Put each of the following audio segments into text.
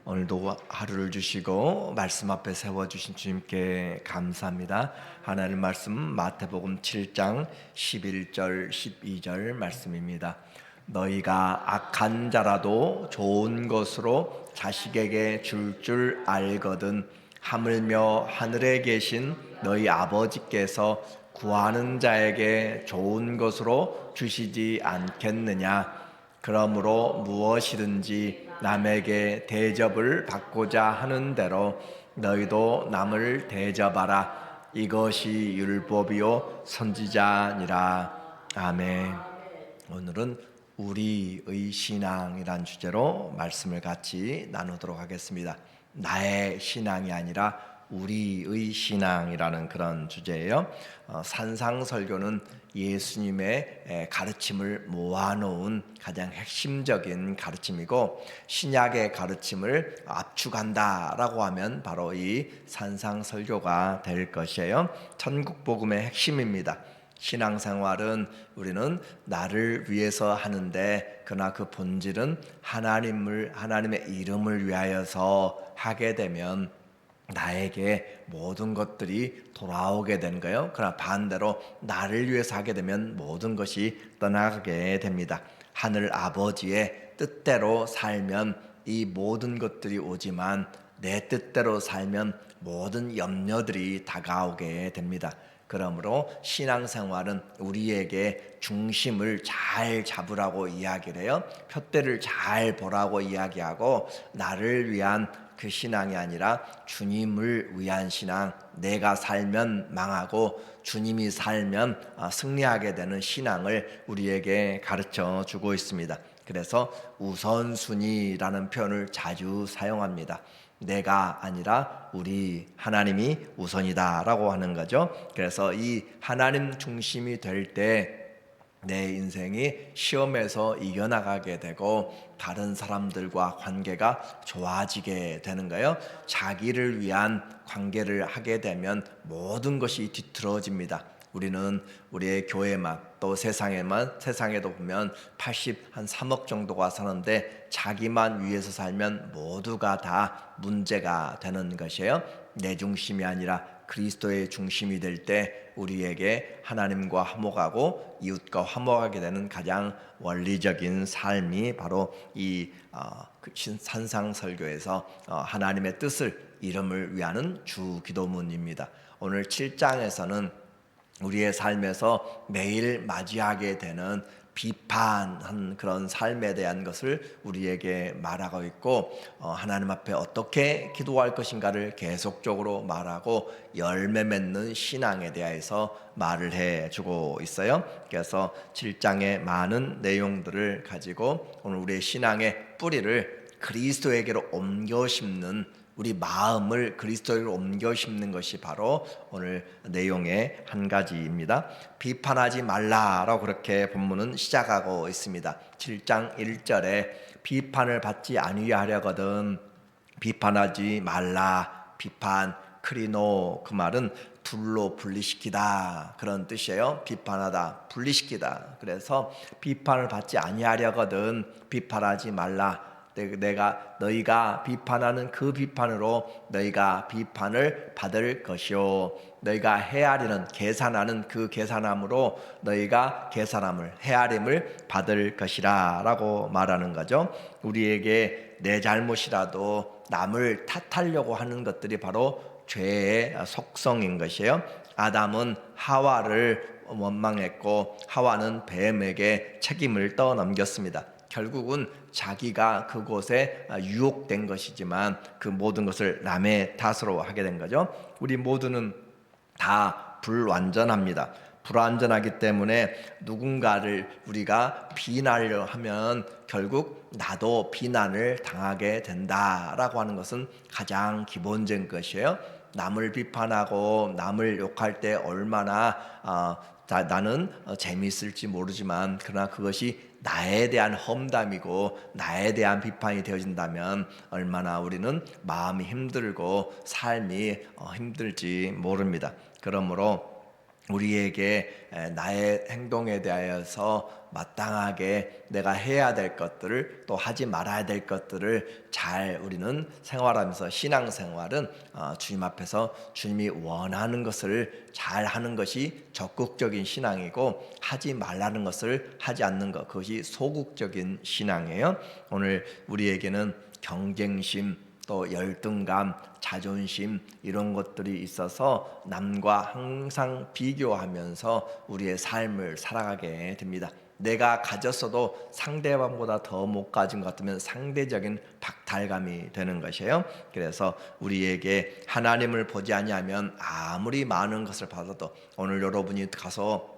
오늘도 하루를 주시고 말씀 앞에 세워주신 주님께 감사합니다. 하나님 말씀 마태복음 7장 11절 12절 말씀입니다. 너희가 악한 자라도 좋은 것으로 자식에게 줄 알거든 하물며 하늘에 계신 너희 아버지께서 구하는 자에게 좋은 것으로 주시지 않겠느냐. 그러므로 무엇이든지 남에게 대접을 받고자 하는 대로 너희도 남을 대접하라. 이것이 율법이요 선지자니라. 아멘. 오늘은 우리의 신앙이란 주제로 말씀을 같이 나누도록 하겠습니다. 나의 신앙이 아니라 우리의 신앙이라는 그런 주제예요. 산상설교는 예수님의 가르침을 모아놓은 가장 핵심적인 가르침이고, 신약의 가르침을 압축한다라고 하면 바로 이 산상설교가 될 것이에요. 천국복음의 핵심입니다. 신앙생활은 우리는 나를 위해서 하는데, 그러나 그 본질은 하나님의 이름을 위하여서 하게 되면 나에게 모든 것들이 돌아오게 되는 거예요. 그러나 반대로 나를 위해서 하게 되면 모든 것이 떠나게 됩니다. 하늘 아버지의 뜻대로 살면 이 모든 것들이 오지만, 내 뜻대로 살면 모든 염려들이 다가오게 됩니다. 그러므로 신앙생활은 우리에게 중심을 잘 잡으라고 이야기를 해요. 푯대를 잘 보라고 이야기하고, 나를 위한 그 신앙이 아니라 주님을 위한 신앙, 내가 살면 망하고 주님이 살면 승리하게 되는 신앙을 우리에게 가르쳐 주고 있습니다. 그래서 우선순위라는 표현을 자주 사용합니다. 내가 아니라 우리 하나님이 우선이다라고 하는 거죠. 그래서 이 하나님 중심이 될 때 내 인생이 시험에서 이겨나가게 되고 다른 사람들과 관계가 좋아지게 되는 거예요. 자기를 위한 관계를 하게 되면 모든 것이 뒤틀어집니다. 우리는 우리의 교회만, 또 세상에도 보면 3억 정도가 사는데 자기만 위해서 살면 모두가 다 문제가 되는 것이에요. 내 중심이 아니라 그리스도의 중심이 될 때 우리에게 하나님과 화목하고 이웃과 화목하게 되는 가장 원리적인 삶이 바로 이 산상설교에서 하나님의 뜻을, 이름을 위하는 주 기도문입니다. 오늘 7장에서는 우리의 삶에서 매일 맞이하게 되는 비판한 그런 삶에 대한 것을 우리에게 말하고 있고, 하나님 앞에 어떻게 기도할 것인가를 계속적으로 말하고 열매 맺는 신앙에 대해서 말을 해주고 있어요. 그래서 7장의 많은 내용들을 가지고 오늘 우리의 신앙의 뿌리를 그리스도에게로 옮겨 심는, 우리 마음을 그리스도로 옮겨 심는 것이 바로 오늘 내용의 한 가지입니다. 비판하지 말라라고 그렇게 본문은 시작하고 있습니다. 7장 1절에 비판을 받지 아니하려거든 비판하지 말라. 비판, 크리노, 그 말은 둘로 분리시키다 그런 뜻이에요. 비판하다, 분리시키다. 그래서 비판을 받지 아니하려거든 비판하지 말라. 너희가 비판하는 그 비판으로 너희가 비판을 받을 것이요, 너희가 헤아리는, 계산하는 그 계산함으로 너희가 헤아림을 받을 것이라 라고 말하는 거죠. 우리에게 내 잘못이라도 남을 탓하려고 하는 것들이 바로 죄의 속성인 것이에요. 아담은 하와를 원망했고 하와는 뱀에게 책임을 떠넘겼습니다. 결국은 자기가 그곳에 유혹된 것이지만 그 모든 것을 남의 탓으로 하게 된 거죠. 우리 모두는 다 불완전합니다. 불완전하기 때문에 누군가를 우리가 비난하려 하면 결국 나도 비난을 당하게 된다라고 하는 것은 가장 기본적인 것이에요. 남을 비판하고 남을 욕할 때 얼마나 나는 재미있을지 모르지만, 그러나 그것이 나에 대한 험담이고 나에 대한 비판이 되어진다면 얼마나 우리는 마음이 힘들고 삶이 힘들지 모릅니다. 그러므로 우리에게 나의 행동에 대하여서 마땅하게 내가 해야 될 것들을 또 하지 말아야 될 것들을 잘 우리는 생활하면서 신앙생활은 주님 앞에서 주님이 원하는 것을 잘 하는 것이 적극적인 신앙이고 하지 말라는 것을 하지 않는 것, 그것이 소극적인 신앙이에요. 오늘 우리에게는 경쟁심, 또 열등감, 자존심 이런 것들이 있어서 남과 항상 비교하면서 우리의 삶을 살아가게 됩니다. 내가 가졌어도 상대방보다 더 못 가진 것 같으면 상대적인 박탈감이 되는 것이에요. 그래서 우리에게 하나님을 보지 아니하면 아무리 많은 것을 받아도, 오늘 여러분이 가서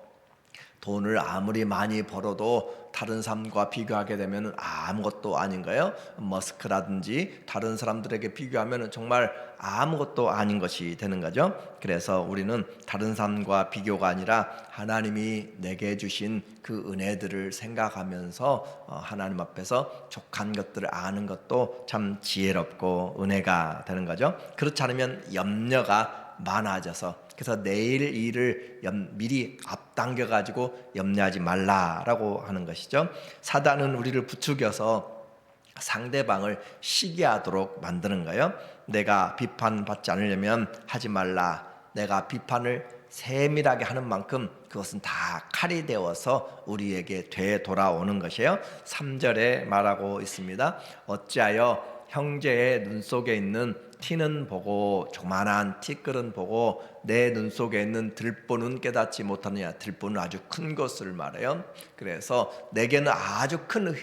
돈을 아무리 많이 벌어도 다른 사람과 비교하게 되면 아무것도 아닌 거예요. 머스크라든지 다른 사람들에게 비교하면 정말 아무것도 아닌 것이 되는 거죠. 그래서 우리는 다른 사람과 비교가 아니라 하나님이 내게 주신 그 은혜들을 생각하면서 하나님 앞에서 족한 것들을 아는 것도 참 지혜롭고 은혜가 되는 거죠. 그렇지 않으면 염려가 많아져서, 그래서 내일 일을 미리 앞당겨 가지고 염려하지 말라라고 하는 것이죠. 사단은 우리를 부추겨서 상대방을 시기하도록 만드는 거예요. 내가 비판받지 않으려면 하지 말라. 내가 비판을 세밀하게 하는 만큼 그것은 다 칼이 되어서 우리에게 되돌아오는 것이에요. 3절에 말하고 있습니다. 어찌하여 형제의 눈 속에 있는 티는 보고, 조만한 티끌은 보고 내 눈 속에 있는 들보는 깨닫지 못하느냐. 들보는 아주 큰 것을 말해요. 그래서 내게는 아주 큰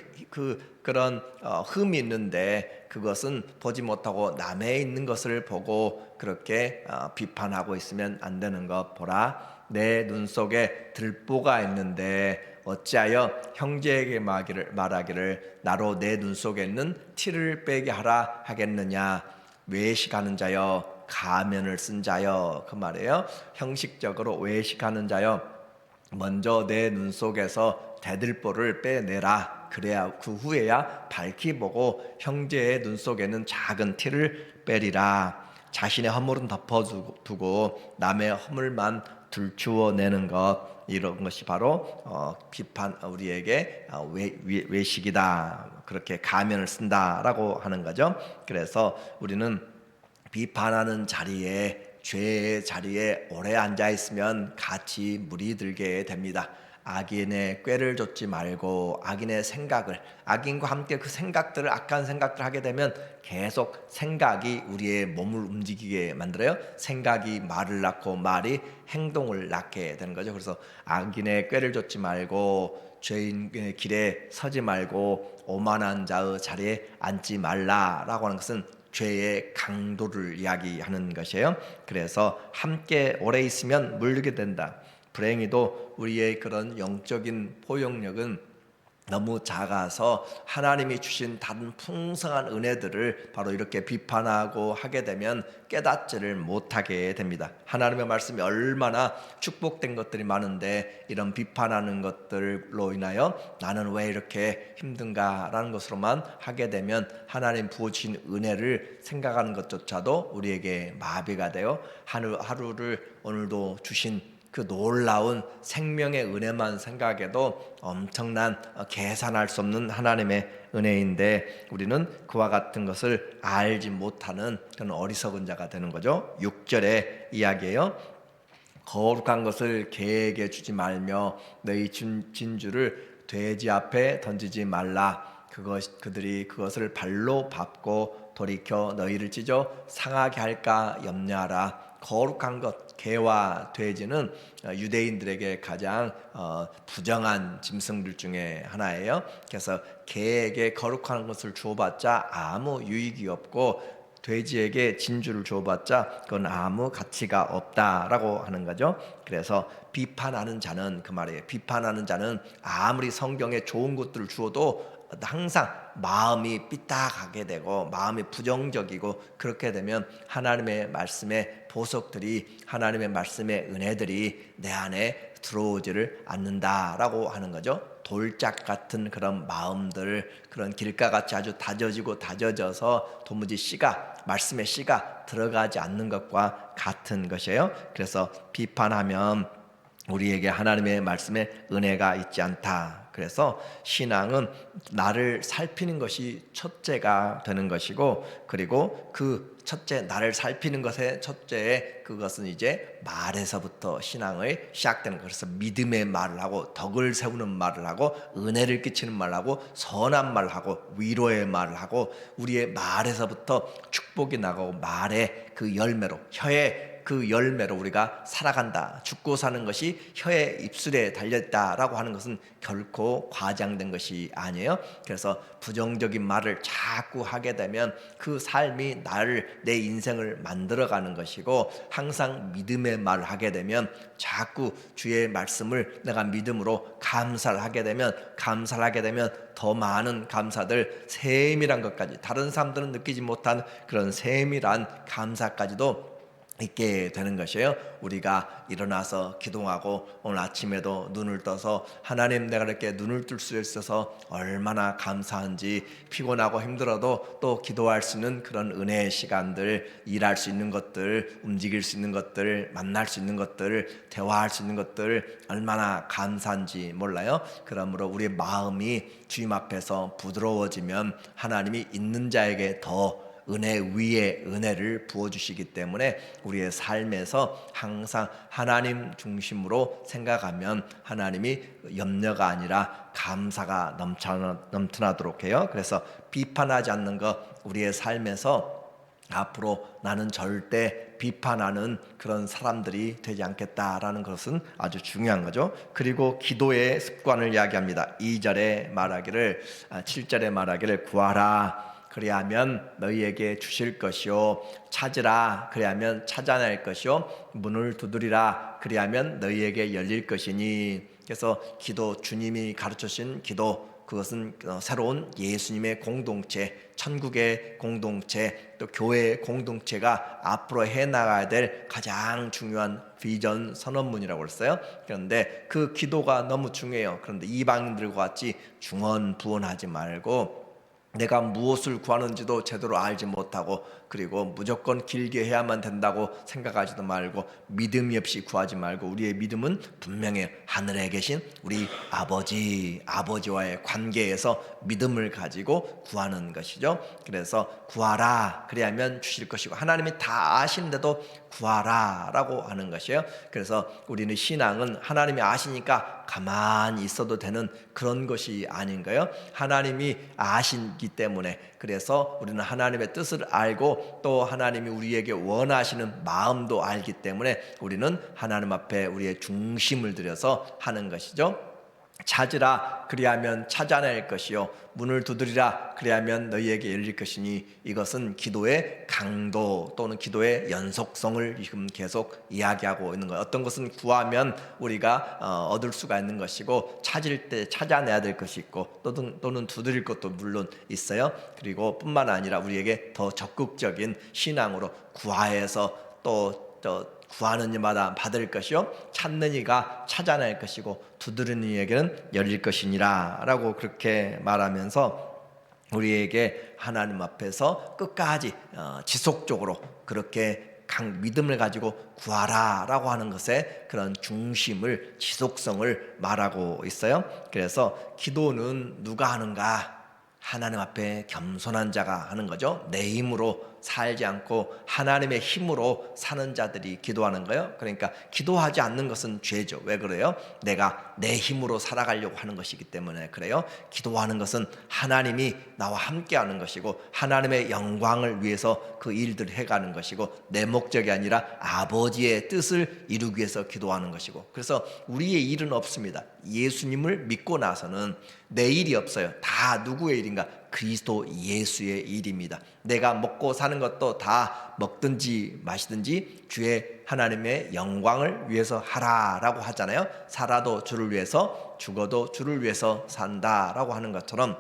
그런 흠이 있는데 그것은 보지 못하고 남의 있는 것을 보고 그렇게 비판하고 있으면 안 되는 것. 보라, 내 눈 속에 들보가 있는데 어찌하여 형제에게 말하기를 나로 내 눈 속에 있는 티를 빼게 하라 하겠느냐. 외식하는 자여, 가면을 쓴 자여, 그 말이에요. 형식적으로 외식하는 자여, 먼저 내 눈 속에서 대들보를 빼내라. 그래야 그 후에야 밝히 보고 형제의 눈 속에는 작은 티를 빼리라. 자신의 허물은 덮어두고 남의 허물만 들추어내는 것, 이런 것이 바로 비판, 우리에게 외식이다. 그렇게 가면을 쓴다라고 하는 거죠. 그래서 우리는 비판하는 자리에, 죄의 자리에 오래 앉아 있으면 같이 물이 들게 됩니다. 악인의 꾀를 좇지 말고 악인의 생각을, 악인과 함께 그 생각들을, 악한 생각들을 하게 되면 계속 생각이 우리의 몸을 움직이게 만들어요. 생각이 말을 낳고 말이 행동을 낳게 되는 거죠. 그래서 악인의 꾀를 좇지 말고 죄인의 길에 서지 말고 오만한 자의 자리에 앉지 말라라고 하는 것은 죄의 강도를 이야기하는 것이에요. 그래서 함께 오래 있으면 물르게 된다. 불행히도 우리의 그런 영적인 포용력은 너무 작아서 하나님이 주신 다른 풍성한 은혜들을 바로 이렇게 비판하고 하게 되면 깨닫지를 못하게 됩니다. 하나님의 말씀이 얼마나 축복된 것들이 많은데 이런 비판하는 것들로 인하여 나는 왜 이렇게 힘든가라는 것으로만 하게 되면 하나님 부어주신 은혜를 생각하는 것조차도 우리에게 마비가 되어 하루를 오늘도 주신 그 놀라운 생명의 은혜만 생각해도 엄청난 계산할 수 없는 하나님의 은혜인데 우리는 그와 같은 것을 알지 못하는 그런 어리석은 자가 되는 거죠. 6절의 이야기예요. 거룩한 것을 개에게 주지 말며 너희 진주를 돼지 앞에 던지지 말라. 그들이 그것을 발로 밟고 돌이켜 너희를 찢어 상하게 할까 염려하라. 거룩한 것, 개와 돼지는 유대인들에게 가장 부정한 짐승들 중에 하나예요. 그래서 개에게 거룩한 것을 주어봤자 아무 유익이 없고 돼지에게 진주를 주어봤자 그건 아무 가치가 없다라고 하는 거죠. 그래서 비판하는 자는, 그 말이에요, 비판하는 자는 아무리 성경에 좋은 것들을 주어도 항상 마음이 삐딱하게 되고 마음이 부정적이고, 그렇게 되면 하나님의 말씀의 보석들이, 하나님의 말씀의 은혜들이 내 안에 들어오지를 않는다라고 하는 거죠. 돌짝 같은 그런 마음들, 그런 길가같이 아주 다져져서 도무지 말씀의 씨가 들어가지 않는 것과 같은 것이에요. 그래서 비판하면 우리에게 하나님의 말씀에 은혜가 있지 않다. 그래서 신앙은 나를 살피는 것이 첫째가 되는 것이고, 그리고 그 첫째 나를 살피는 것의 첫째에 그것은 이제 말에서부터 신앙이 시작되는 것. 그래서 믿음의 말을 하고, 덕을 세우는 말을 하고, 은혜를 끼치는 말을 하고, 선한 말을 하고, 위로의 말을 하고, 우리의 말에서부터 축복이 나가고, 말의 그 열매로, 혀의 그 열매로 우리가 살아간다. 죽고 사는 것이 혀의 입술에 달려있다라고 하는 것은 결코 과장된 것이 아니에요. 그래서 부정적인 말을 자꾸 하게 되면 그 삶이 내 인생을 만들어가는 것이고, 항상 믿음의 말을 하게 되면 자꾸 주의 말씀을 내가 믿음으로 감사를 하게 되면 더 많은 감사들, 세밀한 것까지, 다른 사람들은 느끼지 못한 그런 세밀한 감사까지도 있게 되는 것이에요. 우리가 일어나서 기도하고 오늘 아침에도 눈을 떠서 하나님, 내가 이렇게 눈을 뜰 수 있어서 얼마나 감사한지, 피곤하고 힘들어도 또 기도할 수 있는 그런 은혜의 시간들, 일할 수 있는 것들, 움직일 수 있는 것들, 만날 수 있는 것들, 대화할 수 있는 것들 얼마나 감사한지 몰라요. 그러므로 우리의 마음이 주님 앞에서 부드러워지면 하나님이 있는 자에게 더 은혜 위에 은혜를 부어주시기 때문에 우리의 삶에서 항상 하나님 중심으로 생각하면 하나님이 염려가 아니라 감사가 넘쳐나도록 해요. 그래서 비판하지 않는 것, 우리의 삶에서 앞으로 나는 절대 비판하는 그런 사람들이 되지 않겠다라는 것은 아주 중요한 거죠. 그리고 기도의 습관을 이야기합니다. 7절에 말하기를 구하라 그리하면 너희에게 주실 것이요, 찾으라 그리하면 찾아낼 것이요, 문을 두드리라 그리하면 너희에게 열릴 것이니. 그래서 기도, 주님이 가르쳐주신 기도, 그것은 새로운 예수님의 공동체, 천국의 공동체, 또 교회의 공동체가 앞으로 해나가야 될 가장 중요한 비전 선언문이라고 했어요. 그런데 그 기도가 너무 중요해요. 그런데 이방인들과 같이 중언부언하지 말고, 내가 무엇을 구하는지도 제대로 알지 못하고, 그리고 무조건 길게 해야만 된다고 생각하지도 말고, 믿음이 없이 구하지 말고, 우리의 믿음은 분명히 하늘에 계신 우리 아버지와의 관계에서 믿음을 가지고 구하는 것이죠. 그래서 구하라 그리하면 주실 것이고, 하나님이 다 아시는데도 구하라 라고 하는 것이에요. 그래서 우리는 신앙은 하나님이 아시니까 가만히 있어도 되는 그런 것이 아닌가요? 하나님이 아시기 때문에, 그래서 우리는 하나님의 뜻을 알고 또 하나님이 우리에게 원하시는 마음도 알기 때문에 우리는 하나님 앞에 우리의 중심을 들여서 하는 것이죠. 찾으라 그리하면 찾아낼 것이요, 문을 두드리라 그리하면 너희에게 열릴 것이니. 이것은 기도의 강도 또는 기도의 연속성을 지금 계속 이야기하고 있는 거예요. 어떤 것은 구하면 우리가 얻을 수가 있는 것이고, 찾을 때 찾아내야 될 것이 있고, 또는 두드릴 것도 물론 있어요. 그리고 뿐만 아니라 우리에게 더 적극적인 신앙으로 구하여서 또 구하는 이마다 받을 것이요, 찾는 이가 찾아낼 것이고, 두드리는 이에게는 열릴 것이니라 라고 그렇게 말하면서 우리에게 하나님 앞에서 끝까지 지속적으로 그렇게 믿음을 가지고 구하라 라고 하는 것에 그런 중심을, 지속성을 말하고 있어요. 그래서 기도는 누가 하는가? 하나님 앞에 겸손한 자가 하는 거죠. 내 힘으로 살지 않고 하나님의 힘으로 사는 자들이 기도하는 거예요. 그러니까 기도하지 않는 것은 죄죠. 왜 그래요? 내가 내 힘으로 살아가려고 하는 것이기 때문에 그래요. 기도하는 것은 하나님이 나와 함께 하는 것이고, 하나님의 영광을 위해서 그 일들을 해가는 것이고, 내 목적이 아니라 아버지의 뜻을 이루기 위해서 기도하는 것이고. 그래서 우리의 일은 없습니다. 예수님을 믿고 나서는 내 일이 없어요. 다 누구의 일인가? 그리스도 예수의 일입니다. 내가 먹고 사는 것도 다 먹든지 마시든지 주의 하나님의 영광을 위해서 하라라고 하잖아요. 살아도 주를 위해서, 죽어도 주를 위해서 산다라고 하는 것처럼,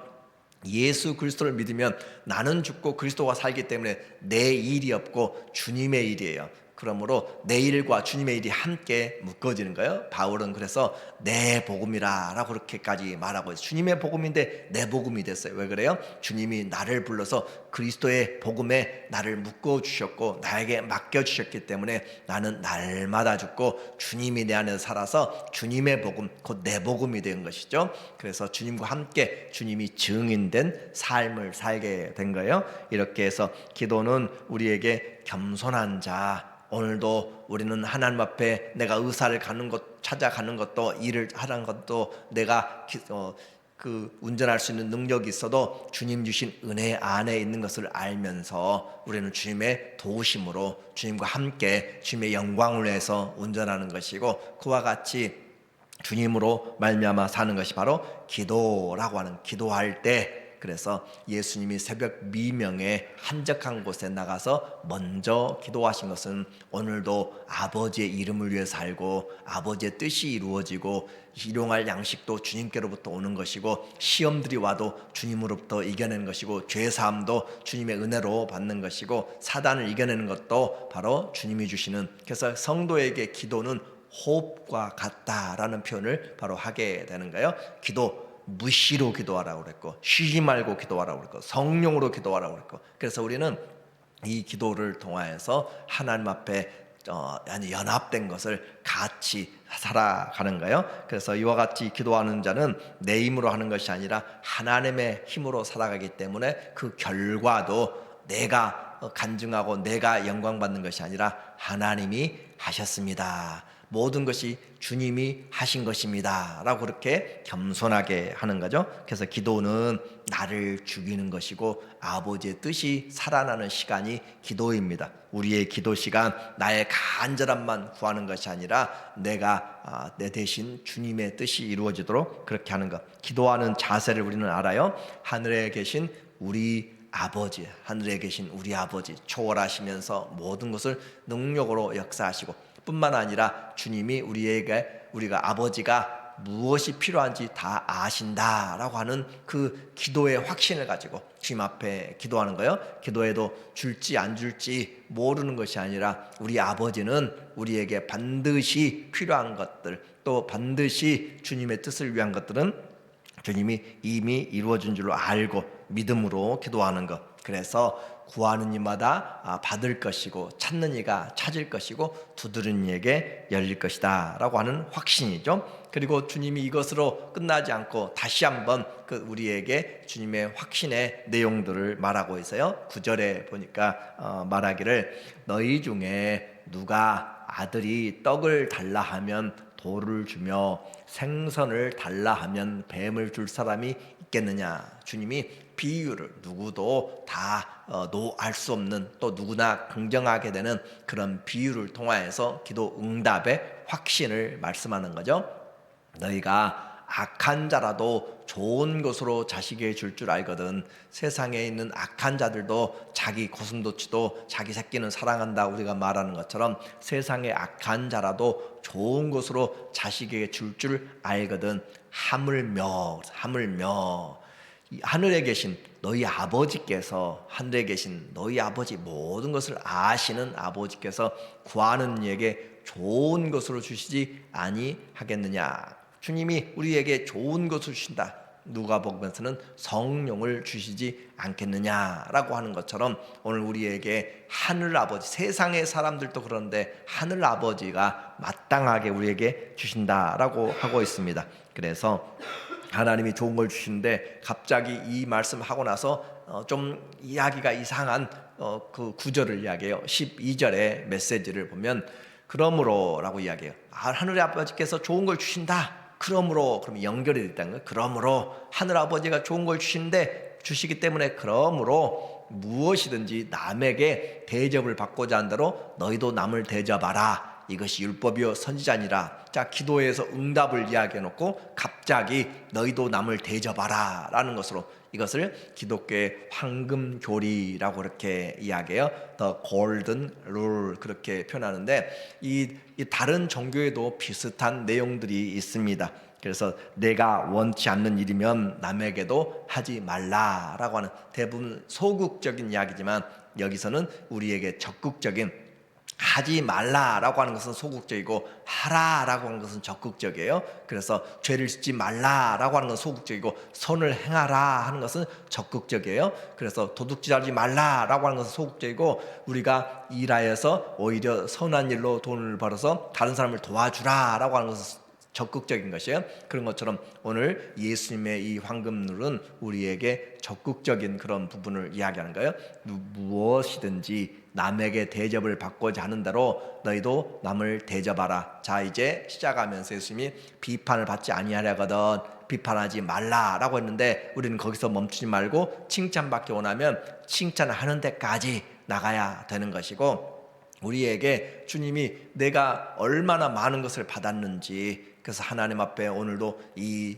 예수 그리스도를 믿으면 나는 죽고 그리스도가 살기 때문에 내 일이 없고 주님의 일이에요. 그러므로 내 일과 주님의 일이 함께 묶어지는 거예요. 바울은 그래서 내 복음이라라고 그렇게까지 말하고 있어요. 주님의 복음인데 내 복음이 됐어요. 왜 그래요? 주님이 나를 불러서 그리스도의 복음에 나를 묶어주셨고 나에게 맡겨주셨기 때문에 나는 날마다 죽고 주님이 내 안에 살아서 주님의 복음, 곧 내 복음이 된 것이죠. 그래서 주님과 함께 주님이 증인된 삶을 살게 된 거예요. 이렇게 해서 기도는 우리에게 겸손한 자, 오늘도 우리는 하나님 앞에 내가 의사를 가는 것 찾아가는 것도 일을 하는 것도 내가 운전할 수 있는 능력이 있어도 주님 주신 은혜 안에 있는 것을 알면서 우리는 주님의 도우심으로 주님과 함께 주님의 영광을 위해서 운전하는 것이고, 그와 같이 주님으로 말미암아 사는 것이 바로 기도라고 하는, 기도할 때 그래서 예수님이 새벽 미명에 한적한 곳에 나가서 먼저 기도하신 것은 오늘도 아버지의 이름을 위해 살고 아버지의 뜻이 이루어지고 일용할 양식도 주님께로부터 오는 것이고 시험들이 와도 주님으로부터 이겨내는 것이고 죄사함도 주님의 은혜로 받는 것이고 사단을 이겨내는 것도 바로 주님이 주시는, 그래서 성도에게 기도는 호흡과 같다라는 표현을 바로 하게 되는 거예요. 기도 무시로 기도하라고 그랬고 쉬지 말고 기도하라고 그랬고 성령으로 기도하라고 그랬고, 그래서 우리는 이 기도를 통하여서 하나님 앞에 연합된 것을 같이 살아가는 거예요. 그래서 이와 같이 기도하는 자는 내 힘으로 하는 것이 아니라 하나님의 힘으로 살아가기 때문에 그 결과도 내가 간증하고 내가 영광 받는 것이 아니라 하나님이 하셨습니다, 모든 것이 주님이 하신 것입니다 라고 그렇게 겸손하게 하는 거죠. 그래서 기도는 나를 죽이는 것이고 아버지의 뜻이 살아나는 시간이 기도입니다. 우리의 기도 시간, 나의 간절함만 구하는 것이 아니라 내가 내 대신 주님의 뜻이 이루어지도록 그렇게 하는 것. 기도하는 자세를 우리는 알아요. 하늘에 계신 우리 아버지, 하늘에 계신 우리 아버지, 초월하시면서 모든 것을 능력으로 역사하시고 뿐만 아니라 주님이 우리가 아버지가 무엇이 필요한지 다 아신다라고 하는 그 기도의 확신을 가지고 주님 앞에 기도하는 거예요. 기도해도 줄지 안 줄지 모르는 것이 아니라 우리 아버지는 우리에게 반드시 필요한 것들, 또 반드시 주님의 뜻을 위한 것들은 주님이 이미 이루어진 줄로 알고 믿음으로 기도하는 것. 그래서 구하는 이마다 받을 것이고 찾는 이가 찾을 것이고 두드리는 이에게 열릴 것이다 라고 하는 확신이죠. 그리고 주님이 이것으로 끝나지 않고 다시 한번 우리에게 주님의 확신의 내용들을 말하고 있어요. 9절에 보니까 말하기를 너희 중에 누가 아들이 떡을 달라 하면 돌을 주며 생선을 달라 하면 뱀을 줄 사람이 있겠느냐. 주님이 비유를, 누구도 다 알 수 없는, 또 누구나 긍정하게 되는 그런 비유를 통하여서 기도 응답의 확신을 말씀하는 거죠. 너희가 악한 자라도 좋은 것으로 자식에게 줄 줄 알거든. 세상에 있는 악한 자들도 자기 고슴도치도 자기 새끼는 사랑한다 우리가 말하는 것처럼 세상의 악한 자라도 좋은 것으로 자식에게 줄 알거든. 하물며 하늘에 계신 너희 아버지께서, 하늘에 계신 너희 아버지, 모든 것을 아시는 아버지께서 구하는 이에게 좋은 것으로 주시지 아니하겠느냐. 주님이 우리에게 좋은 것을 주신다. 누가복음에서는 성령을 주시지 않겠느냐라고 하는 것처럼 오늘 우리에게 하늘 아버지, 세상의 사람들도 그런데 하늘 아버지가 마땅하게 우리에게 주신다라고 하고 있습니다. 그래서 하나님이 좋은 걸 주시는데 갑자기 이 말씀하고 나서 좀 이야기가 이상한 그 구절을 이야기해요. 12절의 메시지를 보면 그러므로 라고 이야기해요. 하늘의 아버지께서 좋은 걸 주신다. 그러므로, 그럼 연결이 됐다는 거예요. 그러므로 하늘 아버지가 좋은 걸 주시기 때문에 그러므로 무엇이든지 남에게 대접을 받고자 한다로 너희도 남을 대접하라. 이것이 율법이요 선지자니라. 자, 기도에서 응답을 이야기해 놓고 갑자기 너희도 남을 대접하라 라는 것으로 이것을 기독교의 황금 교리라고 그렇게 이야기해요. The golden rule 그렇게 표현하는데 이 다른 종교에도 비슷한 내용들이 있습니다. 그래서 내가 원치 않는 일이면 남에게도 하지 말라라고 하는 대부분 소극적인 이야기지만 여기서는 우리에게 적극적인 하지 말라라고 하는 것은 소극적이고 하라라고 하는 것은 적극적이에요. 그래서 죄를 짓지 말라라고 하는 것은 소극적이고 선을 행하라 하는 것은 적극적이에요. 그래서 도둑질하지 말라라고 하는 것은 소극적이고 우리가 일하여서 오히려 선한 일로 돈을 벌어서 다른 사람을 도와주라라고 하는 것은 적극적인 것이에요. 그런 것처럼 오늘 예수님의 이 황금률은 우리에게 적극적인 그런 부분을 이야기하는 거예요. 무엇이든지 남에게 대접을 받고자 하는 대로 너희도 남을 대접하라. 자, 이제 시작하면서 예수님이 비판을 받지 아니하려거든 비판하지 말라라고 했는데 우리는 거기서 멈추지 말고 칭찬받기 원하면 칭찬하는 데까지 나가야 되는 것이고, 우리에게 주님이 내가 얼마나 많은 것을 받았는지, 그래서 하나님 앞에 오늘도 이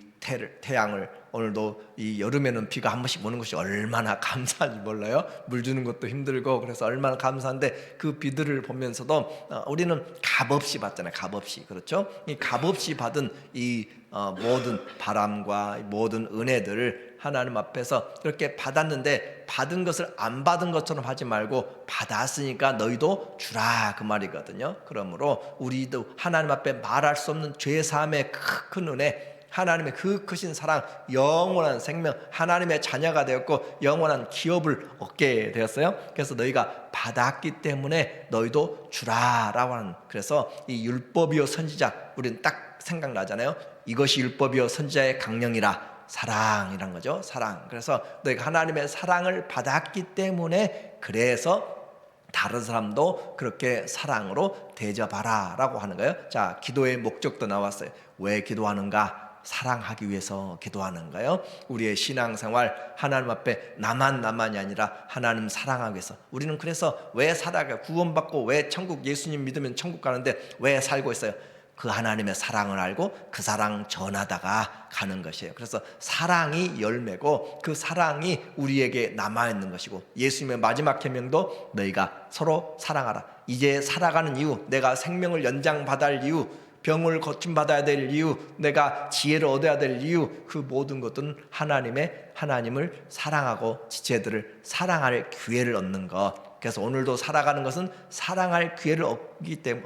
태양을, 오늘도 이 여름에는 비가 한 번씩 오는 것이 얼마나 감사한지 몰라요. 물 주는 것도 힘들고 그래서 얼마나 감사한데 그 비들을 보면서도 우리는 값없이 받잖아요. 값없이. 그렇죠? 이 값없이 받은 이 모든 바람과 모든 은혜들을 하나님 앞에서 그렇게 받았는데 받은 것을 안 받은 것처럼 하지 말고 받았으니까 너희도 주라, 그 말이거든요. 그러므로 우리도 하나님 앞에 말할 수 없는 죄사함의 큰 은혜, 하나님의 그 크신 사랑, 영원한 생명, 하나님의 자녀가 되었고 영원한 기업을 얻게 되었어요. 그래서 너희가 받았기 때문에 너희도 주라라고 하는, 그래서 이 율법이요 선지자, 우리는 딱 생각나잖아요. 이것이 율법이요 선지자의 강령이라, 사랑이란 거죠. 사랑. 그래서 너희가 하나님의 사랑을 받았기 때문에 그래서 다른 사람도 그렇게 사랑으로 대접하라 라고 하는 거예요. 자, 기도의 목적도 나왔어요. 왜 기도하는가? 사랑하기 위해서 기도하는 거예요. 우리의 신앙생활, 하나님 앞에 나만이 아니라 하나님 사랑하기 위해서. 우리는 그래서 왜 살아가, 구원받고 왜 천국, 예수님 믿으면 천국 가는데 왜 살고 있어요? 그 하나님의 사랑을 알고 그 사랑 전하다가 가는 것이에요. 그래서 사랑이 열매고 그 사랑이 우리에게 남아있는 것이고, 예수님의 마지막 계명도 너희가 서로 사랑하라. 이제 살아가는 이유, 내가 생명을 연장받아야 할 이유, 병을 고침받아야 될 이유, 내가 지혜를 얻어야 될 이유, 그 모든 것은 하나님을 사랑하고 지체들을 사랑할 기회를 얻는 것. 그래서 오늘도 살아가는 것은 사랑할 기회를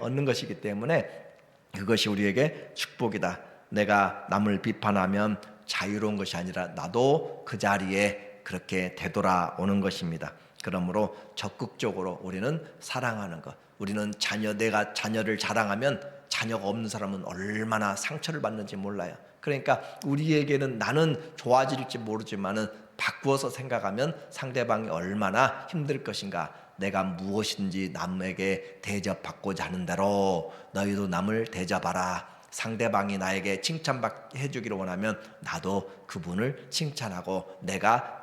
얻는 것이기 때문에 그것이 우리에게 축복이다. 내가 남을 비판하면 자유로운 것이 아니라 나도 그 자리에 그렇게 되돌아오는 것입니다. 그러므로 적극적으로 우리는 사랑하는 것. 우리는 내가 자녀를 자랑하면 자녀가 없는 사람은 얼마나 상처를 받는지 몰라요. 그러니까 우리에게는 나는 좋아질지 모르지만은 바꾸어서 생각하면 상대방이 얼마나 힘들 것인가. 내가 무엇이든지 남에게 대접받고자 하는 대로 너희도 남을 대접하라. 상대방이 나에게 칭찬해 주기를 원하면 나도 그분을 칭찬하고 내가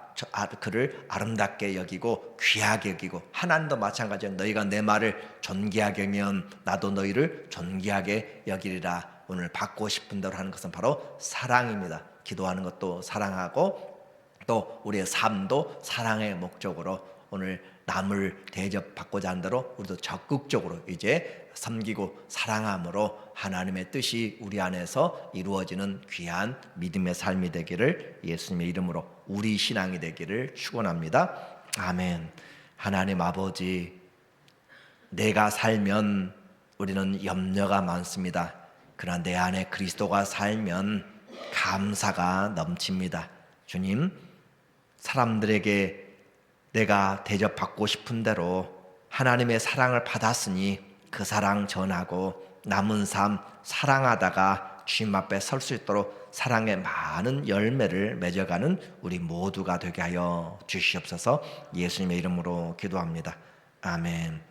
그를 아름답게 여기고 귀하게 여기고, 하나님도 마찬가지예요. 너희가 내 말을 존귀하게 여기면 나도 너희를 존귀하게 여기리라. 오늘 받고 싶은 대로 하는 것은 바로 사랑입니다. 기도하는 것도 사랑하고 또 우리의 삶도 사랑의 목적으로 오늘 남을 대접받고자 하는 대로 우리도 적극적으로 이제 섬기고 사랑함으로 하나님의 뜻이 우리 안에서 이루어지는 귀한 믿음의 삶이 되기를 예수님의 이름으로 우리 신앙이 되기를 축원합니다. 아멘. 하나님 아버지, 내가 살면 우리는 염려가 많습니다. 그러나 내 안에 그리스도가 살면 감사가 넘칩니다. 주님, 사람들에게 내가 대접받고 싶은 대로 하나님의 사랑을 받았으니 그 사랑 전하고 남은 삶 사랑하다가 주님 앞에 설 수 있도록 사랑의 많은 열매를 맺어가는 우리 모두가 되게 하여 주시옵소서. 예수님의 이름으로 기도합니다. 아멘.